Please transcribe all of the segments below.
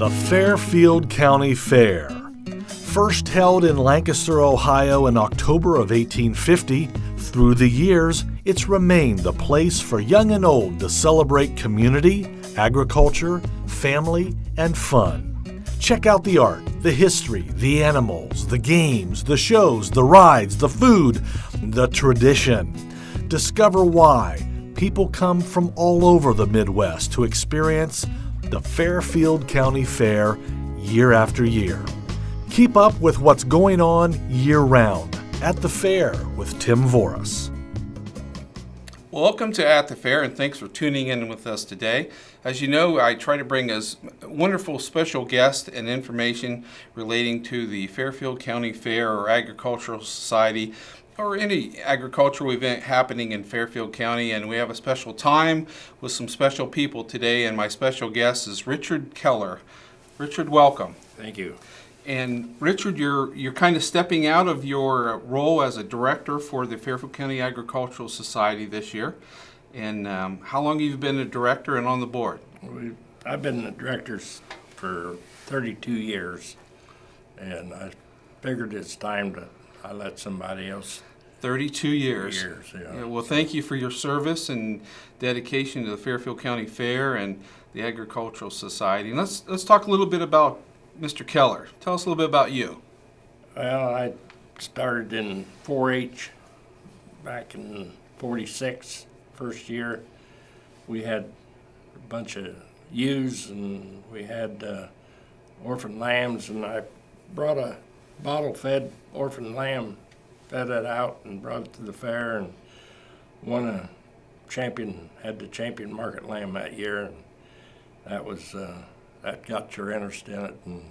The Fairfield County Fair. First held in Lancaster, Ohio in October of 1850, through the years, it's remained the place for young and old to celebrate community, agriculture, family, and fun. Check out the art, the history, the animals, the games, the shows, the rides, the food, the tradition. Discover why people come from all over the Midwest to experience the Fairfield County Fair year after year. Keep up with what's going on year-round at the fair with Tim Voris. Welcome to At the Fair, and thanks for tuning in with us today. As you know, I try to bring us wonderful special guests and information relating to the Fairfield County Fair or Agricultural Society or any agricultural event happening in Fairfield County. And we have a special time with some special people today, and my special guest is Richard Keller. Richard, welcome. Thank you. And Richard, you're kind of stepping out of your role as a director for the Fairfield County Agricultural Society this year. And how long have you been a director and on the board? I've been the director for 32 years, and I figured it's time to I let somebody else. 32 years. Yeah. Well, thank you for your service and dedication to the Fairfield County Fair and the Agricultural Society. And let's talk a little bit about Mr. Keller. Tell us a little bit about you. Well, I started in 4-H back in 46, first year. We had a bunch of ewes and we had orphan lambs, and I brought a bottle-fed orphan lamb, fed it out and brought it to the fair and won a champion, had the champion market lamb that year, and that was that got your interest in it and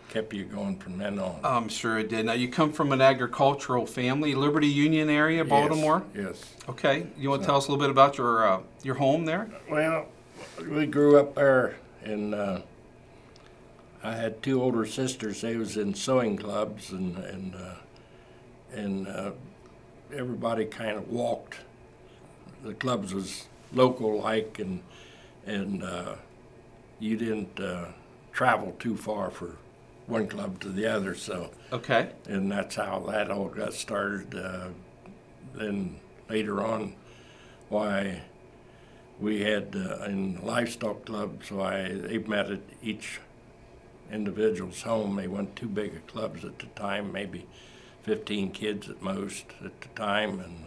kept you going from then on. I'm sure it did. Now, you come from an agricultural family, Liberty Union area, Baltimore? Yes. Okay. You want to tell us a little bit about your home there? Well, we grew up there, and I had two older sisters. They was in sewing clubs, and everybody kind of walked. The clubs was local-like, and you didn't travel too far for one club to the other. So okay, and that's how that all got started. Then later on, why we had in livestock clubs, why they met at each individual's home. They weren't too big of clubs at the time, maybe 15 kids at most at the time. And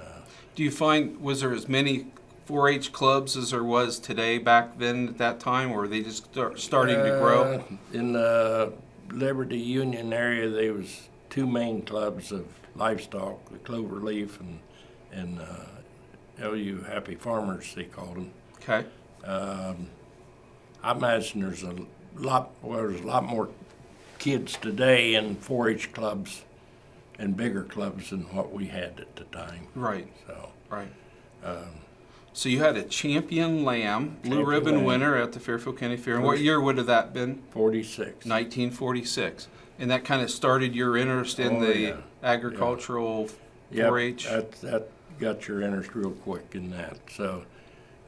do you find, was there as many 4-H clubs as there was today back then at that time, or were they just starting to grow? In the Liberty Union area, there was two main clubs of livestock, the Cloverleaf and LU Happy Farmers, they called them. Okay. I imagine there's a lot more kids today in 4-H clubs and bigger clubs than what we had at the time. Right. So. Right. So you had a champion lamb, blue ribbon winner at the Fairfield County Fair. And what year would have that been? 46. 1946. And that kind of started your interest in the agricultural 4-H? Yep, that got your interest real quick in that. So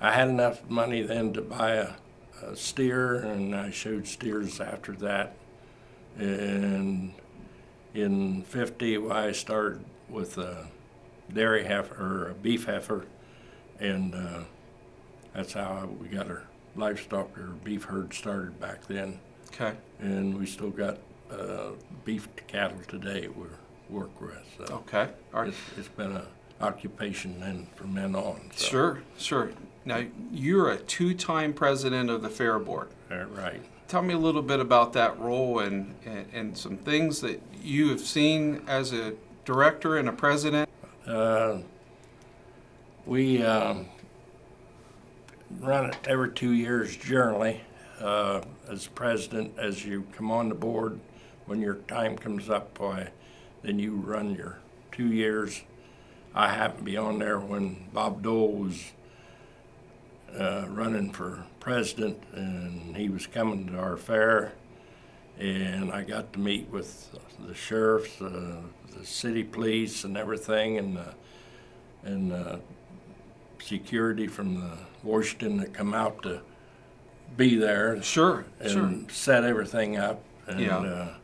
I had enough money then to buy a steer, and I showed steers after that. And in 50, I started with a dairy heifer, or a beef heifer, and that's how we got our livestock or beef herd started back then. Okay. And we still got beef cattle today we work with. So okay. All right. It's been an occupation then from then on. Sure, So. sure. Now, you're a two-time president of the Fair Board. Right. Tell me a little bit about that role and some things that you have seen as a director and a president. We run it every 2 years generally. As president, as you come on the board, when your time comes up, then you run your 2 years. I happened to be on there when Bob Dole was running for president, and he was coming to our fair, and I got to meet with the sheriffs, the city police, and everything, and security from the Washington that come out to be there. Sure, and set everything up. And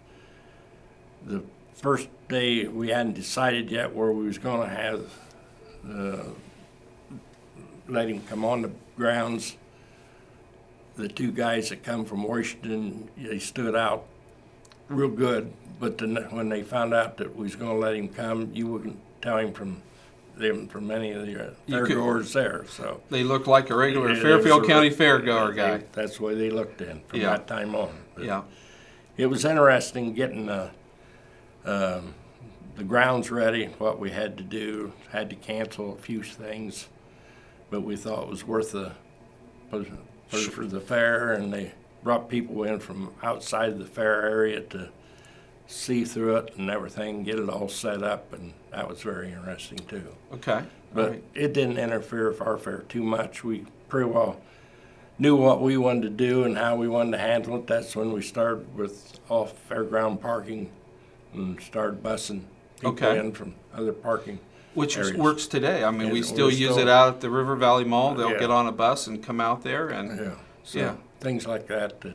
the first day we hadn't decided yet where we was going to have let him come on the grounds. The two guys that come from Washington, they stood out real good, but then when they found out that we was going to let him come, you wouldn't tell him from any of the fairgoers there. So they looked like a regular Fairfield County fairgoer guy. That's the way they looked in from that time on. But it was interesting getting the grounds ready, what we had to do. Had to cancel a few things, but we thought it was worth for the fair, and they brought people in from outside the fair area to see through it and everything, get it all set up, and that was very interesting too. Okay. But it didn't interfere with our fair too much. We pretty well knew what we wanted to do and how we wanted to handle it. That's when we started with off fairground parking and started busing people in from other parking Which areas. works today. I mean, we still use it out at the River Valley Mall. They'll get on a bus and come out there and things like that good.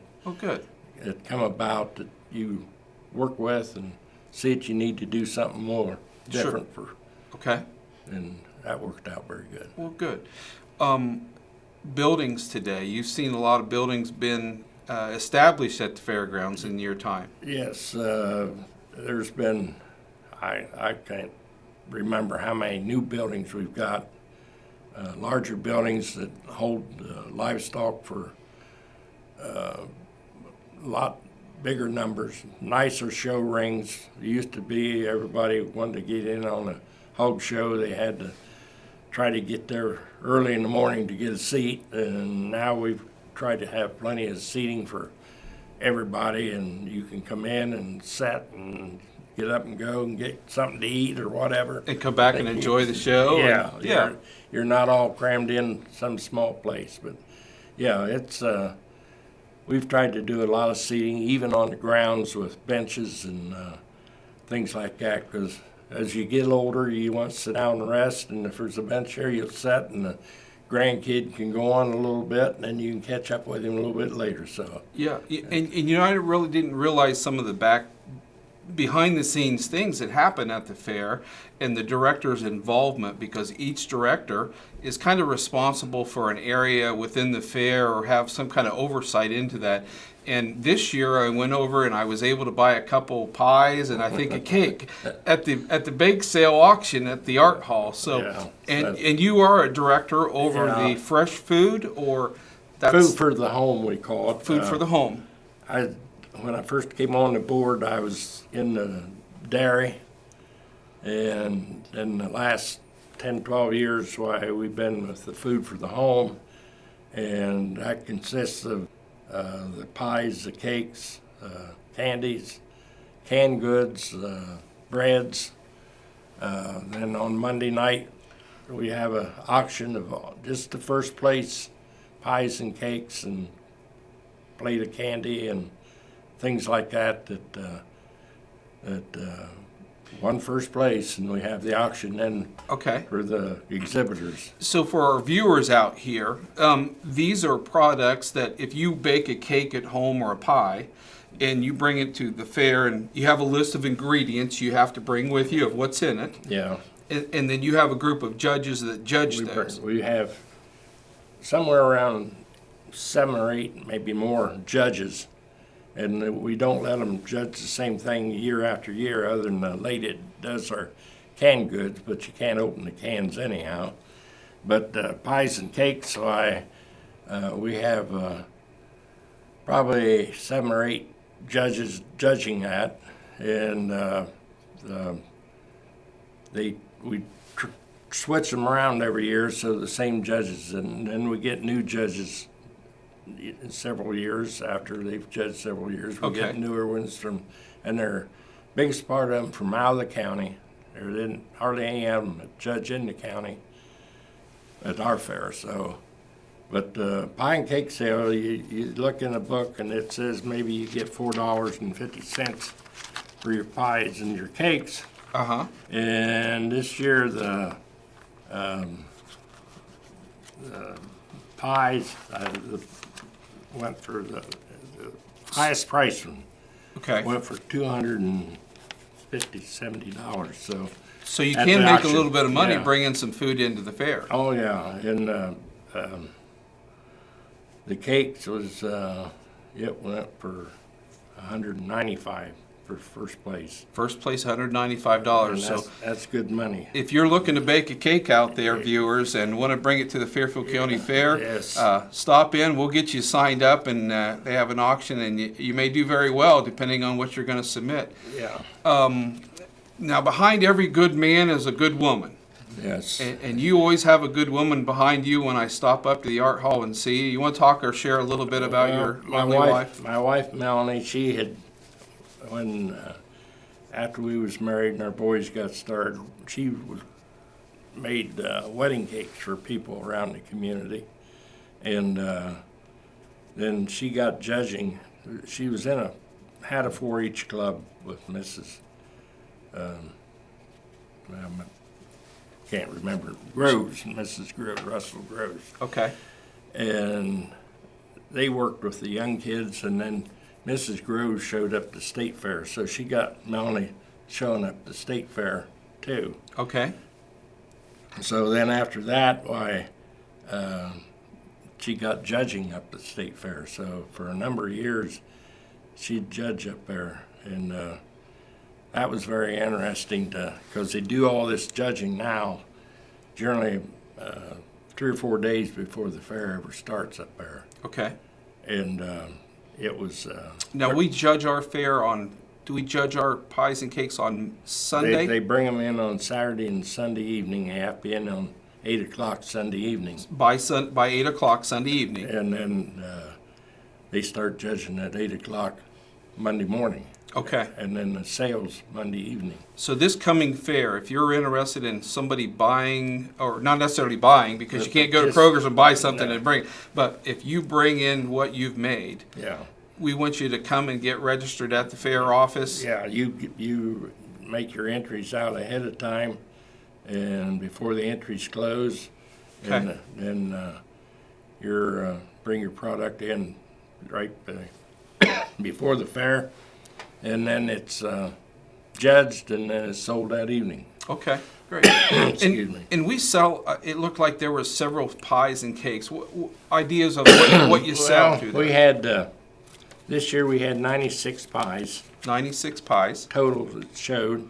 that come about that you work with and see that you need to do something more different for. Okay. And that worked out very good. Well, good. Buildings today. You've seen a lot of buildings been established at the fairgrounds in your time. Yes, there's been, I can't remember how many new buildings we've got, larger buildings that hold livestock for a lot bigger numbers, nicer show rings. It used to be everybody wanted to get in on a hog show. They had to try to get there early in the morning to get a seat, and now we've tried to have plenty of seating for everybody, and you can come in and sit and get up and go and get something to eat or whatever. And come back and enjoy the show. You're not all crammed in some small place, but it's we've tried to do a lot of seating, even on the grounds with benches and things like that, because as you get older, you want to sit down and rest, and if there's a bench here, you'll sit, and the grandkid can go on a little bit, and then you can catch up with him a little bit later. So and I really didn't realize some of the behind the scenes things that happen at the fair and the director's involvement, because each director is kind of responsible for an area within the fair or have some kind of oversight into that. And this year I went over and I was able to buy a couple pies and I think a cake at the bake sale auction at the art hall. So and you are a director over the fresh food, or that's food for the home, we call it. Food for the home. When I first came on the board, I was in the dairy, and in the last 10, 12 years, we've been with the food for the home, and that consists of the pies, the cakes, candies, canned goods, breads. Then on Monday night, we have an auction of just the first place pies and cakes and plate of candy and things like that won first place, and we have the auction then for the exhibitors. So for our viewers out here, these are products that if you bake a cake at home or a pie and you bring it to the fair and you have a list of ingredients you have to bring with you of what's in it. Yeah. And then you have a group of judges that judge those. We have somewhere around 7 or 8, maybe more judges. And we don't let them judge the same thing year after year, other than the lady that does our canned goods, but you can't open the cans anyhow. But pies and cakes, we have probably 7 or 8 judges judging that, and we switch them around every year, so the same judges, and then we get new judges several years after they've judged several years. We get newer ones and they're biggest part of them from out of the county. There didn't hardly any of them that judge in the county at our fair. So, but pie and cake sale, you look in the book and it says maybe you get $4.50 for your pies and your cakes. And this year the pies, went for the highest price one. Okay. Went for $250, $70. So you at can the make auction, a little bit of money yeah. bringing some food into the fair. Oh yeah, and the cakes was it went for $195 for first place. First place, $195. And So that's good money. if you're looking to bake a cake out there, viewers, and want to bring it to the Fairfield County Fair, Yes. stop in. We'll get you signed up, and they have an auction, and you may do very well depending on what you're going to submit. Yeah. Now, behind every good man is a good woman. Yes. And you always have a good woman behind you when I stop up to the art hall and see you. You want to talk or share a little bit about your lovely wife? My wife Melanie, she had when after we was married and our boys got started, she made wedding cakes for people around the community, and then she got judging. She was had a 4-H club with Mrs. I can't remember, Groves, Mrs. Groves, Russell Groves. Okay. And they worked with the young kids, and then Mrs. Groves showed up to State Fair, so she got Melanie showing up to State Fair too. Okay. So then after that, she got judging up at State Fair. So for a number of years, she'd judge up there, and that was very interesting because they do all this judging now, generally 3 or 4 days before the fair ever starts up there. Okay. And it was. Now we judge our fair on. Do we judge our pies and cakes on Sunday? They bring them in on Saturday and Sunday evening. They have to be in on 8 o'clock Sunday evening. By 8 o'clock Sunday evening. And then they start judging at 8 o'clock Monday morning. Okay. And then the sales Monday evening. So this coming fair, if you're interested in somebody buying, or not necessarily buying, because you can't go to Kroger's and buy something and bring it, but if you bring in what you've made, Yeah. we want you to come and get registered at the fair office. Yeah, you make your entries out ahead of time, and before the entries close, and Okay. then you bring your product in right before the fair, and then it's judged, and then it's sold that evening. Okay, great. Excuse me. And we sell, it looked like there were several pies and cakes. Ideas of what you sell through there? We had, this year we had 96 pies 96 pies. total that showed,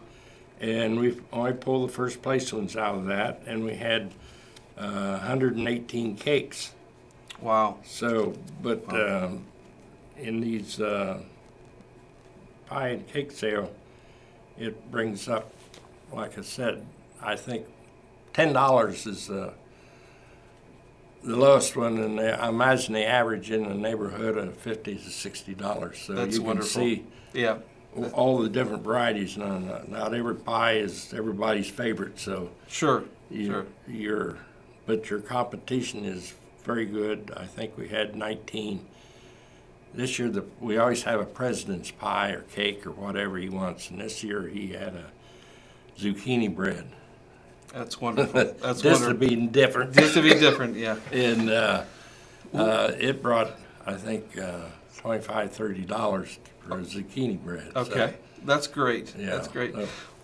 and we only pulled the first place ones out of that, and we had 118 cakes. Wow. So, but in these pie and cake sale, it brings up, like I said, I think $10 is the lowest one, and I imagine the average in the neighborhood of $50 to $60. So That's you can wonderful. see Yeah. all the different varieties. Not every pie is everybody's favorite, so Sure. Sure. but your competition is very good. I think we had 19. This year, we always have a president's pie or cake or whatever he wants, and this year he had a zucchini bread. That's wonderful. That's Just wonderful. to be different. Just to be different, yeah. And it brought, I think, $25, $30 for a zucchini bread. Okay. That's great. Yeah. That's great.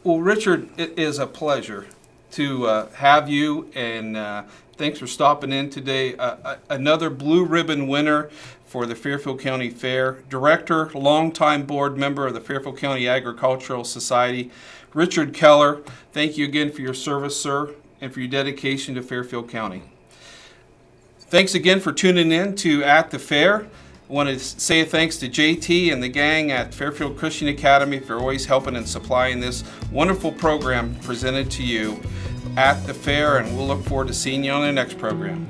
Well, Richard, it is a pleasure to have you, and thanks for stopping in today. Another blue ribbon winner for the Fairfield County Fair, director, longtime board member of the Fairfield County Agricultural Society, Richard Keller. Thank you again for your service, sir, and for your dedication to Fairfield County. Thanks again for tuning in to At the Fair. I want to say thanks to JT and the gang at Fairfield Christian Academy for always helping and supplying this wonderful program presented to you at the fair, and we'll look forward to seeing you on the next program.